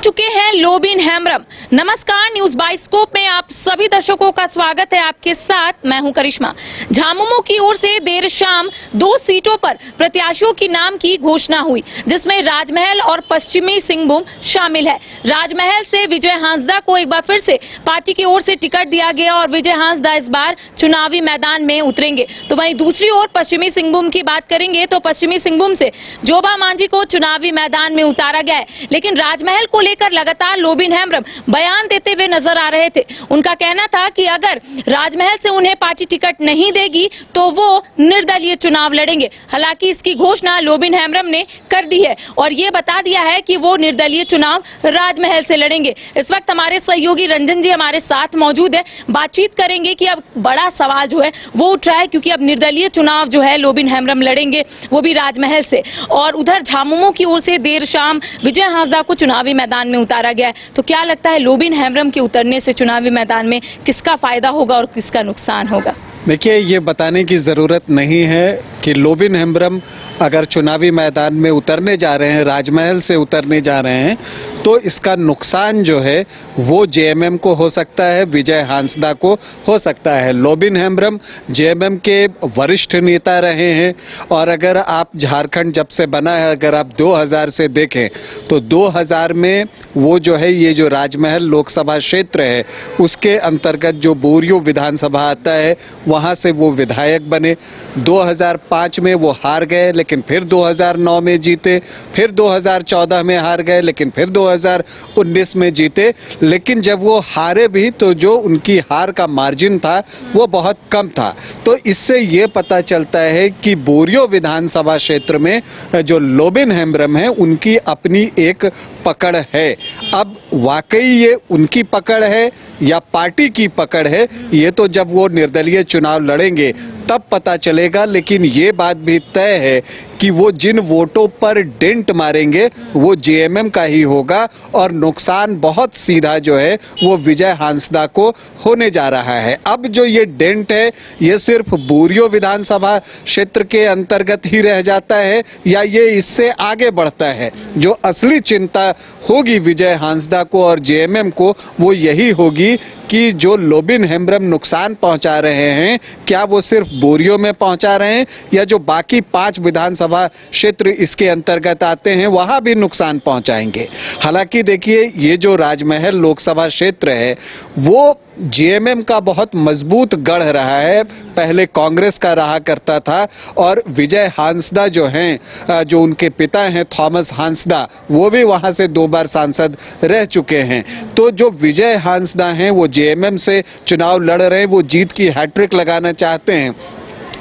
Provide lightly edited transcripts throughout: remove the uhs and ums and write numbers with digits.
चुके हैं लोबिन हेम्ब्रम। नमस्कार, न्यूज बाइस्कोप में आप सभी दर्शकों का स्वागत है। आपके साथ मैं हूं करिश्मा। झामुमो की ओर से देर शाम 2 सीटों पर प्रत्याशियों की नाम की घोषणा हुई, जिसमें राजमहल और पश्चिमी सिंहभूम शामिल है। राजमहल से विजय हांसदा को एक बार फिर से पार्टी की ओर से टिकट दिया गया और विजय हांसदा इस बार चुनावी मैदान में उतरेंगे। तो वहीं दूसरी ओर पश्चिमी सिंहभूम की बात करेंगे तो पश्चिमी सिंहभूम से जोबा मांझी को चुनावी मैदान में उतारा गया है, लेकिन राजमहल को लेकर लगातार लोबिन हेम्ब्रम बयान देते हुए नजर आ रहे थे। उनका कहना था कि अगर राजमहल से उन्हें पार्टी टिकट नहीं देगी तो वो निर्दलीय चुनाव लड़ेंगे। हालांकि इसकी घोषणा लोबिन हेम्ब्रम ने कर दी है और ये बता दिया है कि वो निर्दलीय चुनाव राजमहल से लड़ेंगे। इस वक्त हमारे सहयोगी रंजन जी हमारे साथ मौजूद है, बातचीत करेंगे कि अब बड़ा सवाल जो है वो उठ रहा है, क्योंकि अब निर्दलीय चुनाव जो है लोबिन हेम्ब्रम लड़ेंगे, वो भी राजमहल से। और उधर झामुमो की ओर से देर शाम विजय हांसदा को चुनावी मैदान में उतारा गया है। तो क्या लगता है लोबिन हेम्ब्रम के उतरने से चुनावी मैदान में किसका फायदा होगा और किसका नुकसान होगा? देखिए, ये बताने की ज़रूरत नहीं है कि लोबिन हेम्ब्रम अगर चुनावी मैदान में उतरने जा रहे हैं, राजमहल से उतरने जा रहे हैं, तो इसका नुकसान जो है वो जेएमएम को हो सकता है, विजय हांसदा को हो सकता है। लोबिन हेम्ब्रम जेएमएम के वरिष्ठ नेता रहे हैं और अगर आप झारखंड जब से बना है, अगर आप 2000 से देखें तो 2000 में वो जो है ये जो राजमहल लोकसभा क्षेत्र है उसके अंतर्गत जो बोरियो विधानसभा आता है वहाँ से वो विधायक बने। 2005 में वो हार गए, लेकिन फिर 2009 में जीते, फिर 2014 में हार गए, लेकिन फिर 2019 में जीते। लेकिन जब वो हारे भी तो जो उनकी हार का मार्जिन था वो बहुत कम था। तो इससे ये पता चलता है कि बोरियो विधानसभा क्षेत्र में जो लोबिन हेम्ब्रम है उनकी अपनी एक पकड़ है। अब वाकई ये उनकी पकड़ है या पार्टी की पकड़ है, ये तो जब वो निर्दलीय चुनाव लड़ेंगे तब पता चलेगा। लेकिन ये बात भी तय है कि वो जिन वोटों पर डेंट मारेंगे वो जेएमएम का ही होगा और नुकसान बहुत सीधा जो है वो विजय हांसदा को होने जा रहा है। अब जो ये डेंट है ये सिर्फ बोरियो विधानसभा क्षेत्र के अंतर्गत ही रह जाता है या ये इससे आगे बढ़ता है? जो असली चिंता होगी विजय हांसदा को और जेएमएम को वो यही होगी कि जो लोबिन हेम्ब्रम नुकसान पहुंचा रहे हैं, क्या वो सिर्फ बोरियो में पहुंचा रहे हैं या जो बाकी 5 विधानसभा क्षेत्र इसके अंतर्गत आते हैं वहां भी नुकसान पहुंचाएंगे। हालांकि देखिए, ये जो राजमहल लोकसभा क्षेत्र है वो जेएमएम का बहुत मजबूत गढ़ रहा है, पहले कांग्रेस का रहा करता था और विजय हांसदा जो हैं, जो उनके पिता हैं थॉमस हांसदा, वो भी वहां से 2 बार सांसद रह चुके हैं। तो जो विजय हांसदा हैं वो जेएमएम से चुनाव लड़ रहे हैं, वो जीत की हैट्रिक लगाना चाहते हैं।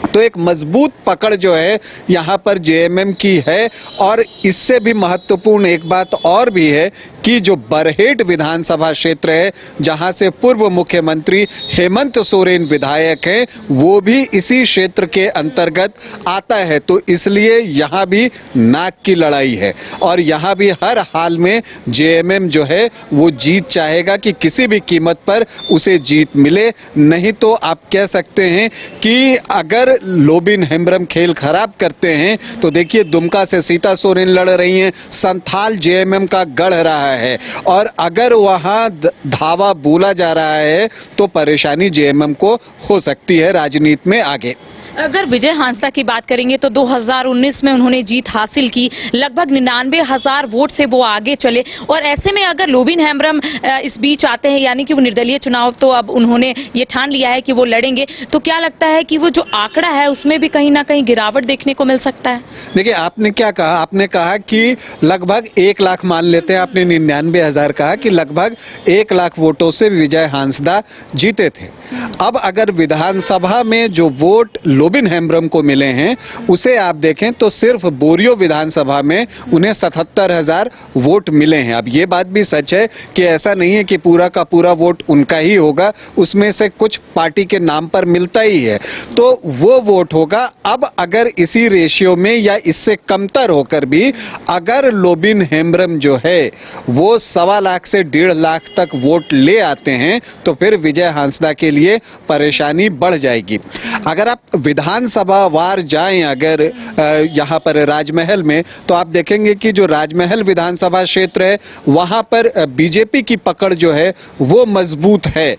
तो एक मजबूत पकड़ जो है यहाँ पर जेएमएम की है। और इससे भी महत्वपूर्ण एक बात और भी है कि जो बरहेट विधानसभा क्षेत्र है जहाँ से पूर्व मुख्यमंत्री हेमंत सोरेन विधायक हैं, वो भी इसी क्षेत्र के अंतर्गत आता है। तो इसलिए यहाँ भी नाक की लड़ाई है और यहाँ भी हर हाल में जेएमएम जो है वो जीत चाहेगा कि किसी भी कीमत पर उसे जीत मिले। नहीं तो आप कह सकते हैं कि अगर लोबिन हेम्ब्रम खेल खराब करते हैं तो देखिए, दुमका से सीता सोरेन लड़ रही हैं, संथाल जेएमएम का गढ़ रहा है और अगर वहां धावा बोला जा रहा है तो परेशानी जेएमएम को हो सकती है राजनीति में आगे। अगर विजय हांसदा की बात करेंगे तो 2019 में उन्होंने जीत हासिल की, लगभग 99,000 वोट से वो आगे चले। और ऐसे में अगर लोबिन हेम्ब्रम इस बीच आते हैं, यानी कि वो निर्दलीय चुनाव तो अब उन्होंने ये ठान लिया है कि वो लड़ेंगे, तो क्या लगता है कि वो जो आंकड़ा है उसमें भी कहीं ना कहीं गिरावट देखने को मिल सकता है? देखिए, आपने क्या कहा? आपने कहा कि लगभग 1 लाख मान लेते हैं, आपने 99,000 कहा कि लगभग 1 लाख वोटों से विजय हांसदा जीते थे। अब अगर विधानसभा में जो वोट लोबिन हेम्ब्रम को मिले हैं उसे आप देखें तो सिर्फ बोरियो विधानसभा में उन्हें 77,000 वोट मिले हैं। अब ये बात भी सच है कि ऐसा नहीं है कि पूरा का पूरा वोट उनका ही होगा, उसमें से कुछ पार्टी के नाम पर मिलता ही है, तो वो वोट होगा। अब अगर इसी रेशियो में या इससे कमतर होकर भी अगर लोबिन हेम्ब्रम जो है वो 1.25 लाख से 1.5 लाख तक वोट ले आते हैं तो फिर विजय हांसदा के लिए परेशानी बढ़ जाएगी। अगर आप विधानसभा वार जाएं अगर यहाँ पर राजमहल में, तो आप देखेंगे कि जो राजमहल विधानसभा क्षेत्र है वहाँ पर बीजेपी की पकड़ जो है वो मजबूत है।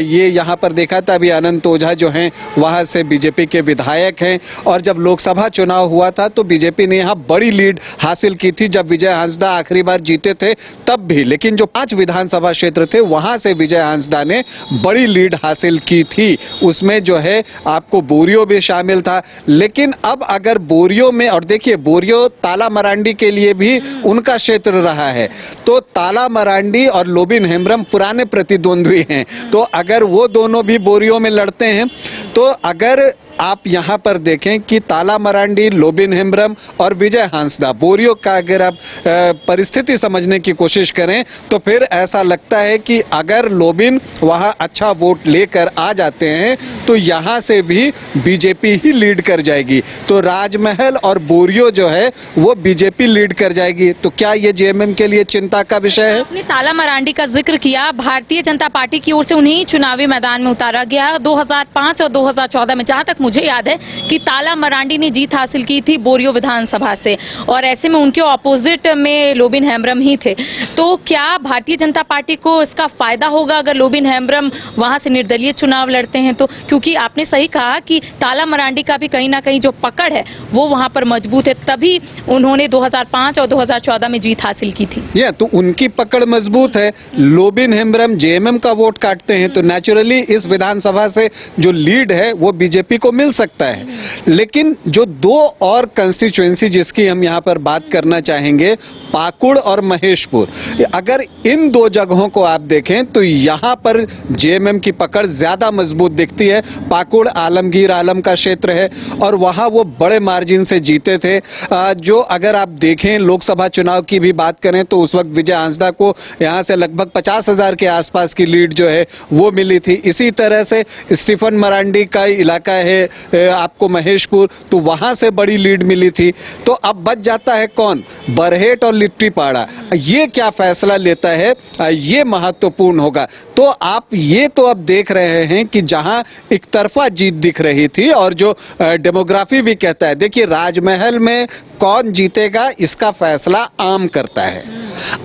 ये यहाँ पर देखा था अभी अनंत ओझा जो हैं वहाँ से बीजेपी के विधायक हैं, और जब लोकसभा चुनाव हुआ था तो बीजेपी ने यहाँ बड़ी लीड हासिल की थी जब विजय हांसदा आखिरी बार जीते थे तब भी। लेकिन जो 5 विधानसभा क्षेत्र थे वहाँ से विजय हांसदा ने बड़ी लीड हासिल की थी, उसमें जो है आपको बोरियो भी शामिल था। लेकिन अब अगर बोरियो में, और देखिए बोरियो ताला मरांडी के लिए भी उनका क्षेत्र रहा है, तो ताला मरांडी और लोबिन हेम्ब्रम पुराने प्रतिद्वंद्वी हैं, तो अगर वो दोनों भी बोरियो में लड़ते हैं तो अगर आप यहाँ पर देखें कि ताला मरांडी, लोबिन हेम्ब्रम और विजय हांसदा, बोरियो का अगर आप परिस्थिति समझने की कोशिश करें तो फिर ऐसा लगता है कि अगर लोबिन वहाँ अच्छा वोट लेकर आ जाते हैं तो यहाँ से भी बीजेपी ही लीड कर जाएगी, तो राजमहल और बोरियो जो है वो बीजेपी लीड कर जाएगी। तो क्या ये जेएमएम के लिए चिंता का विषय है? आपने ताला मरांडी का जिक्र किया, भारतीय जनता पार्टी की ओर से उन्हें चुनावी मैदान में उतारा गया 2005 और 2014 में। जहाँ तक मुझे याद है कि ताला मरांडी ने जीत हासिल की थी बोरियो विधानसभा से, और ऐसे में उनके ऑपोजिट में लोबिन हेम्ब्रम ही थे। तो क्या भारतीय जनता पार्टी को इसका फायदा होगा अगर लोबिन हेम्ब्रम वहां से निर्दलीय चुनाव लड़ते हैं तो? क्योंकि आपने सही कहा कि ताला मरांडी का भी कहीं ना कहीं जो पकड़ है वो वहां पर मजबूत है, तभी उन्होंने 2005 और 2014 में जीत हासिल की थी। तो उनकी पकड़ मजबूत है। लोबिन हेम्ब्रम जेएमएम का वोट काटते हैं तो नेचुरली इस विधानसभा से जो लीड है वो बीजेपी को मिल सकता है। लेकिन जो 2 और कंस्टिट्यूएंसी जिसकी हम यहाँ पर बात करना चाहेंगे, पाकुड़ और महेशपुर, अगर इन 2 जगहों को आप देखें तो यहाँ पर जेएमएम की पकड़ ज्यादा मजबूत दिखती है। पाकुड़ आलमगीर आलम का क्षेत्र है और वहाँ वो बड़े मार्जिन से जीते थे। जो अगर आप देखें लोकसभा चुनाव की भी बात करें तो उस वक्त विजय हांसदा को यहाँ से लगभग 50,000 के आसपास की लीड जो है वो मिली थी। इसी तरह से स्टीफन मरांडी का इलाका है आपको महेशपुर, तो वहाँ से बड़ी लीड मिली थी। तो अब बच जाता है कौन? बरहेट और लिट्टीपाड़ा। ये क्या फैसला लेता है ये महत्वपूर्ण होगा। तो आप ये तो अब देख रहे हैं कि जहां एक तरफा जीत दिख रही थी और जो डेमोग्राफी भी कहता है, देखिए राजमहल में कौन जीतेगा इसका फैसला आम करता है।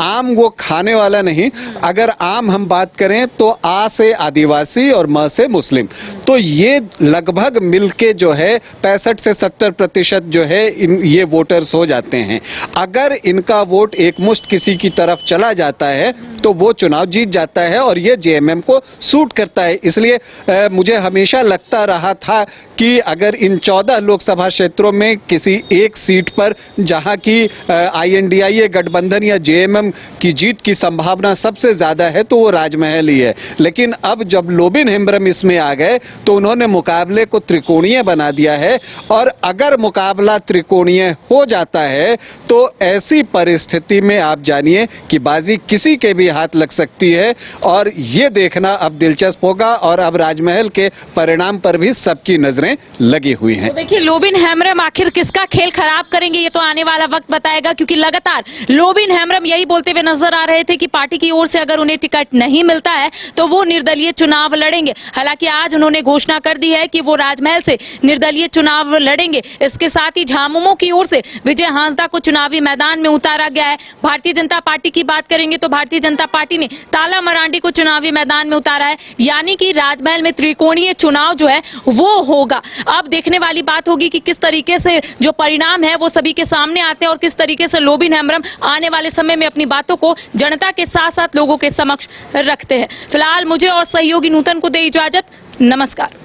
आम वो खाने वाला नहीं। अगर आम हम बात करें तो आ से आदिवासी और म से मुस्लिम, तो ये लगभग मिलके जो है 65 से 70% जो है ये वोटर्स हो जाते हैं। अगर इनका वोट एकमुश्त किसी की तरफ चला जाता है तो वो चुनाव जीत जाता है और ये जेएमएम को सूट करता है। इसलिए मुझे हमेशा लगता रहा था कि अगर इन 14 लोकसभा क्षेत्रों में किसी एक सीट पर जहां की आईएनडीआईए गठबंधन या जेएमएम की जीत की संभावना सबसे ज्यादा है तो वो राजमहल ही है। लेकिन अब जब लोबिन हेम्ब्रम इसमें आ गए तो उन्होंने मुकाबले को त्रिकोणीय बना दिया है, और अगर मुकाबला त्रिकोणीय हो जाता है तो ऐसी परिस्थिति में आप जानिए कि बाजी किसी के भी हाथ लग सकती है, और ये देखना अब दिलचस्प होगा। और अब राजमहल के परिणाम पर भी सबकी नजरें लगी हुई हैं। तो देखिए लोबिन हेम्ब्रम आखिर किसका खेल खराब करेंगे ये तो आने वाला वक्त बताएगा, क्योंकि लगातार लोबिन हेम्ब्रम यही बोलते हुए नजर आ रहे थे कि पार्टी की ओर से अगर उन्हें टिकट नहीं मिलता है तो वो निर्दलीय चुनाव लड़ेंगे। हालांकि आज उन्होंने घोषणा कर दी है कि वो राजमहल से निर्दलीय चुनाव लड़ेंगे। इसके साथ ही झामुमो की ओर से विजय हांसदा को चुनावी मैदान में उतारा गया है। भारतीय जनता पार्टी की बात करेंगे तो भारतीय जनता पार्टी ने ताला मरांडी को चुनावी मैदान में उतारा है, यानी कि राजमहल में त्रिकोणीय चुनाव जो है वो होगा। अब देखने वाली बात होगी कि किस तरीके से जो परिणाम है वो सभी के सामने आते हैं और किस तरीके से लोबिन हेम्ब्रम आने वाले समय में अपनी बातों को जनता के साथ साथ लोगों के समक्ष रखते हैं। फिलहाल मुझे और सहयोगी नूतन को दे इजाजत। नमस्कार।